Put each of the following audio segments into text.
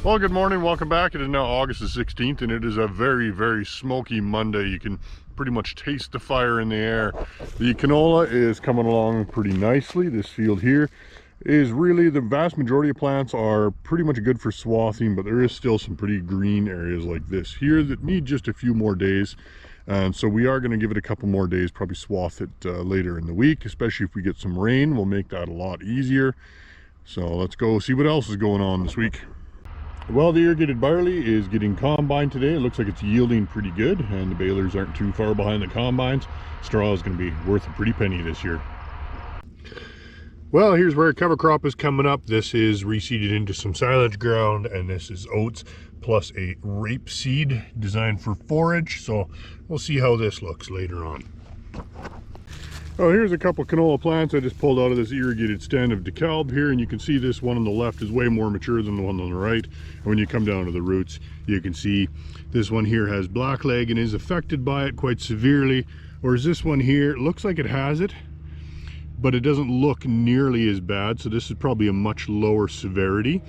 Well, good morning, welcome back. It is now August the 16th and it is a very smoky Monday. You can pretty much taste the fire in the air. The canola is coming along pretty nicely. This field here is really, the vast majority of plants are pretty much good for swathing, but there is still some pretty green areas like this here that need just a few more days. And so we are going to give it a couple more days, probably swath it later in the week, especially if we get some rain. We'll make that a lot easier. So let's go see what else is going on this week. Well, the irrigated barley is getting combined today. It looks like it's yielding pretty good, and the balers aren't too far behind the combines. Straw is going to be worth a pretty penny this year. Well, here's where cover crop is coming up. This is reseeded into some silage ground, and this is oats plus a rape seed designed for forage. So we'll see how this looks later on. Oh, here's a couple canola plants I just pulled out of this irrigated stand of DeKalb here, and you can see this one on the left is way more mature than the one on the right. And when you come down to the roots, you can see this one here has blackleg and is affected by it quite severely, whereas this one here looks like it has it, but it doesn't look nearly as bad. So this is probably a much lower severity,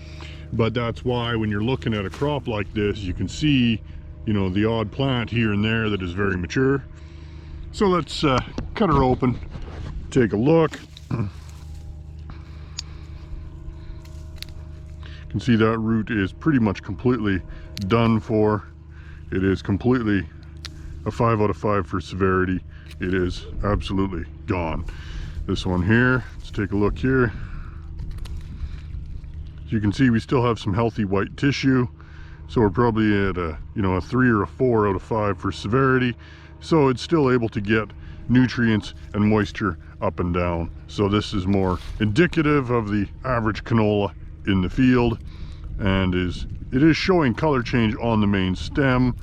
but that's why when you're looking at a crop like this, you can see, you know, the odd plant here and there that is very mature. So let's cut her open, take a look. You can see that root is pretty much completely done for. It is completely a 5 out of 5 for severity. It is absolutely gone. This one here, let's take a look here. As you can see, we still have some healthy white tissue. So we're probably at a 3 or a 4 out of 5 for severity. So it's still able to get nutrients and moisture up and down. So this is more indicative of the average canola in the field, and it is showing color change on the main stem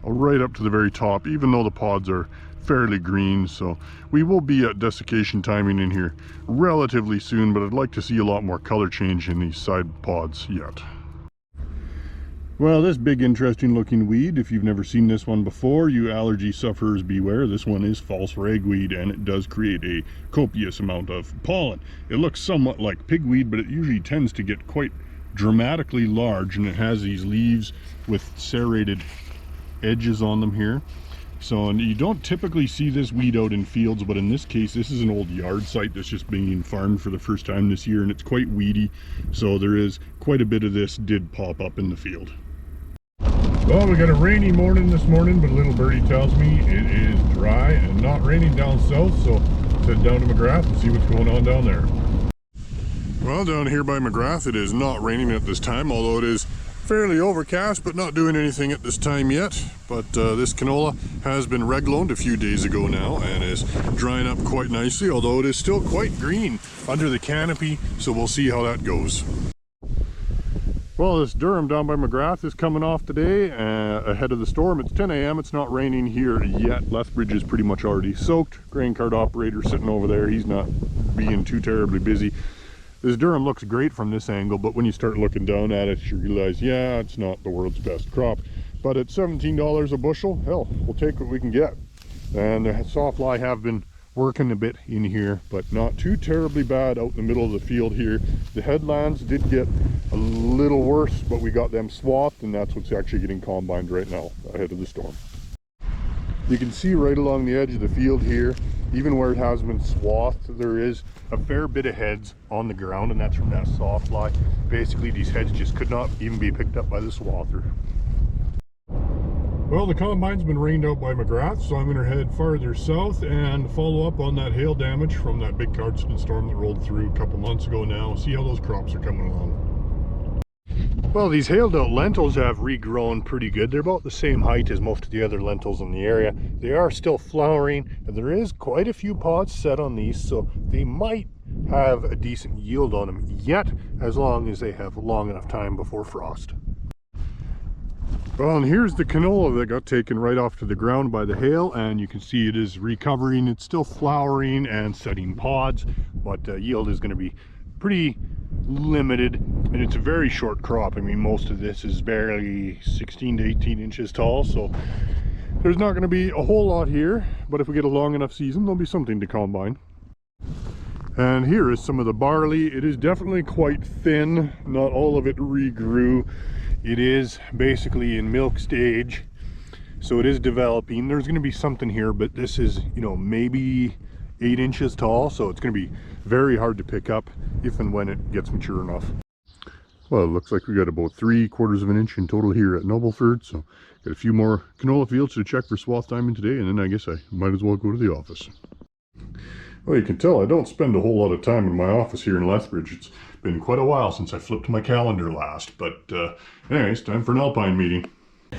right up to the very top, even though the pods are fairly green. So we will be at desiccation timing in here relatively soon, but I'd like to see a lot more color change in these side pods yet. Well, this big interesting looking weed, if you've never seen this one before, you allergy sufferers beware. This one is false ragweed, and it does create a copious amount of pollen. It looks somewhat like pigweed, but it usually tends to get quite dramatically large, and it has these leaves with serrated edges on them here. So, and you don't typically see this weed out in fields, but in this case, this is an old yard site that's just being farmed for the first time this year, and it's quite weedy. So there is quite a bit of this did pop up in the field. Well, we got a rainy morning this morning, but little birdie tells me it is dry and not raining down south, so let's head down to McGrath and see what's going on down there. Well, down here by McGrath, it is not raining at this time, although it is fairly overcast, but not doing anything at this time yet. But this canola has been regloned a few days ago now and is drying up quite nicely, although it is still quite green under the canopy, so we'll see how that goes. Well, this durum down by McGrath is coming off today ahead of the storm. It's 10 a.m. It's not raining here yet. Lethbridge is pretty much already soaked. Grain cart operator sitting over there, he's not being too terribly busy. This durum looks great from this angle, but when you start looking down at it, you realize, yeah, it's not the world's best crop. But at $17 a bushel, hell, we'll take what we can get. And the sawfly have been working a bit in here, but not too terribly bad out in the middle of the field here. The headlands did get a little worse, but we got them swathed, and that's what's actually getting combined right now ahead of the storm. You can see right along the edge of the field here, even where it has been swathed, there is a fair bit of heads on the ground, and that's from that sawfly. Basically, these heads just could not even be picked up by the swather. Well, the combine's been rained out by McGrath, so I'm going to head farther south and follow up on that hail damage from that big Cardston storm that rolled through a couple months ago now, see how those crops are coming along. Well, these hailed out lentils have regrown pretty good. They're about the same height as most of the other lentils in the area. They are still flowering, and there is quite a few pods set on these, so they might have a decent yield on them yet, as long as they have long enough time before frost. Well, and here's the canola that got taken right off to the ground by the hail, and you can see it is recovering. It's still flowering and setting pods, but yield is going to be pretty limited, and it's a very short crop. I mean, most of this is barely 16 to 18 inches tall, so there's not going to be a whole lot here, but if we get a long enough season, there'll be something to combine. And here is some of the barley. It is definitely quite thin. Not all of it regrew. It is basically in milk stage, so it is developing. There's going to be something here, but this is, you know, maybe 8 inches tall, so it's going to be very hard to pick up if and when it gets mature enough. Well, it looks like we got about 3/4 of an inch in total here at Nobleford, so got a few more canola fields to check for swath timing today, and then I guess I might as well go to the office. Well, you can tell I don't spend a whole lot of time in my office here in Lethbridge. It's been quite a while since I flipped my calendar last, but anyways, time for an Alpine meeting.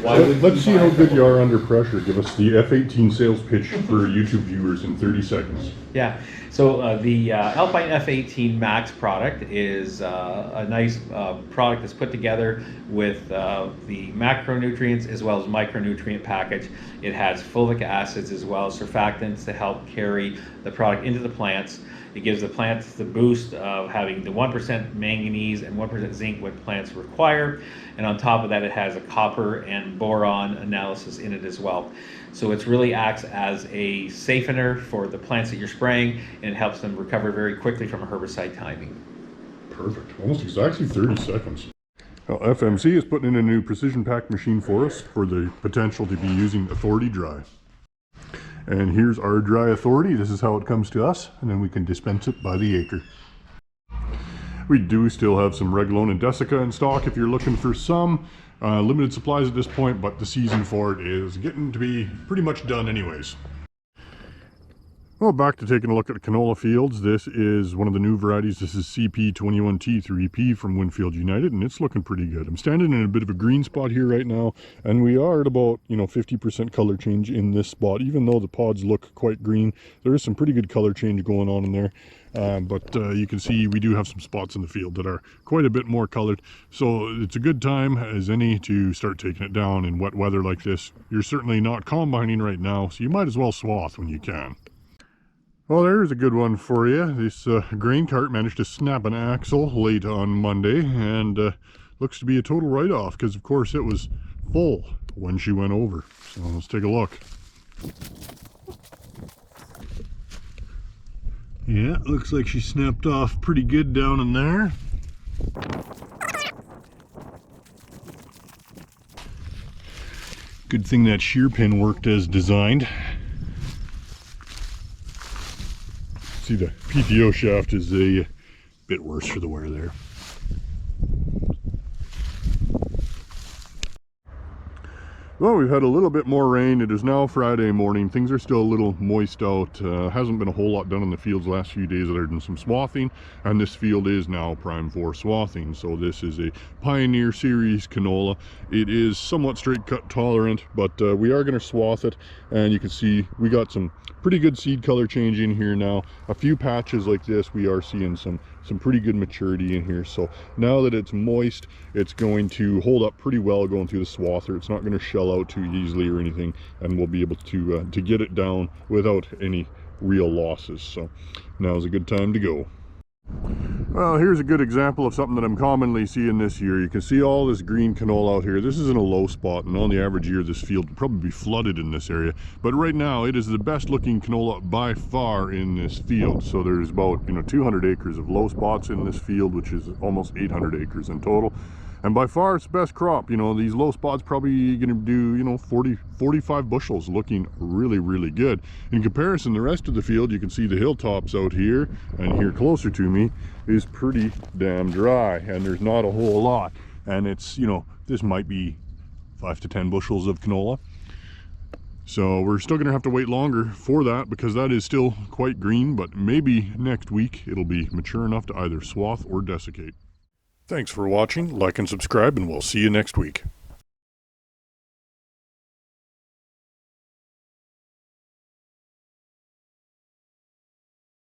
Let's see how good you are under pressure. Give us the F18 sales pitch for YouTube viewers in 30 seconds. Yeah, so the Alpine F18 Max product is a nice product that's put together with the macronutrients as well as micronutrient package. It has fulvic acids as well as surfactants to help carry the product into the plants. It gives the plants the boost of having the 1% manganese and 1% zinc what plants require. And on top of that, it has a copper and boron analysis in it as well. So it really acts as a safener for the plants that you're spraying, and it helps them recover very quickly from a herbicide timing. Perfect. Almost exactly 30 seconds. Well, FMC is putting in a new precision pack machine for us for the potential to be using Authority Dry. And here's our dry Authority. This is how it comes to us, and then we can dispense it by the acre. We do still have some Reglone and Desica in stock if you're looking for some. Limited supplies at this point, but the season for it is getting to be pretty much done anyways. Well, back to taking a look at canola fields. This is one of the new varieties. This is CP21T3P from Winfield United, and it's looking pretty good. I'm standing in a bit of a green spot here right now, and we are at about, 50% color change in this spot. Even though the pods look quite green, there is some pretty good color change going on in there. But you can see we do have some spots in the field that are quite a bit more colored. So it's a good time as any to start taking it down in wet weather like this. You're certainly not combining right now, so you might as well swath when you can. Well, there's a good one for you. This grain cart managed to snap an axle late on Monday, and looks to be a total write-off because, of course, it was full when she went over. So let's take a look. Yeah, looks like she snapped off pretty good down in there. Good thing that shear pin worked as designed. See, the PTO shaft is a bit worse for the wear there. Well, we've had a little bit more rain. It is now Friday morning. Things are still a little moist out. Hasn't been a whole lot done in the fields the last few days other than some swathing, and this field is now prime for swathing. So this is a Pioneer Series canola. It is somewhat straight cut tolerant, but we are going to swath it, and you can see we got some pretty good seed color change in here now. A few patches like this, we are seeing some pretty good maturity in here. So now that it's moist, it's going to hold up pretty well going through the swather. It's not going to shell out too easily or anything, and we'll be able to get it down without any real losses. So now's a good time to go. Well, here's a good example of something that I'm commonly seeing this year. You can see all this green canola out here. This is in a low spot, and on the average year this field will probably be flooded in this area. But right now it is the best looking canola by far in this field. So there's about 200 acres of low spots in this field, which is almost 800 acres in total. And by far it's the best crop. These low spots probably going to do 45 bushels, looking really, really good. In comparison, the rest of the field, you can see the hilltops out here, and here closer to me is pretty damn dry, and there's not a whole lot. And it's, this might be 5 to 10 bushels of canola. So we're still gonna have to wait longer for that because that is still quite green, but maybe next week it'll be mature enough to either swath or desiccate. Thanks for watching, like and subscribe, and we'll see you next week.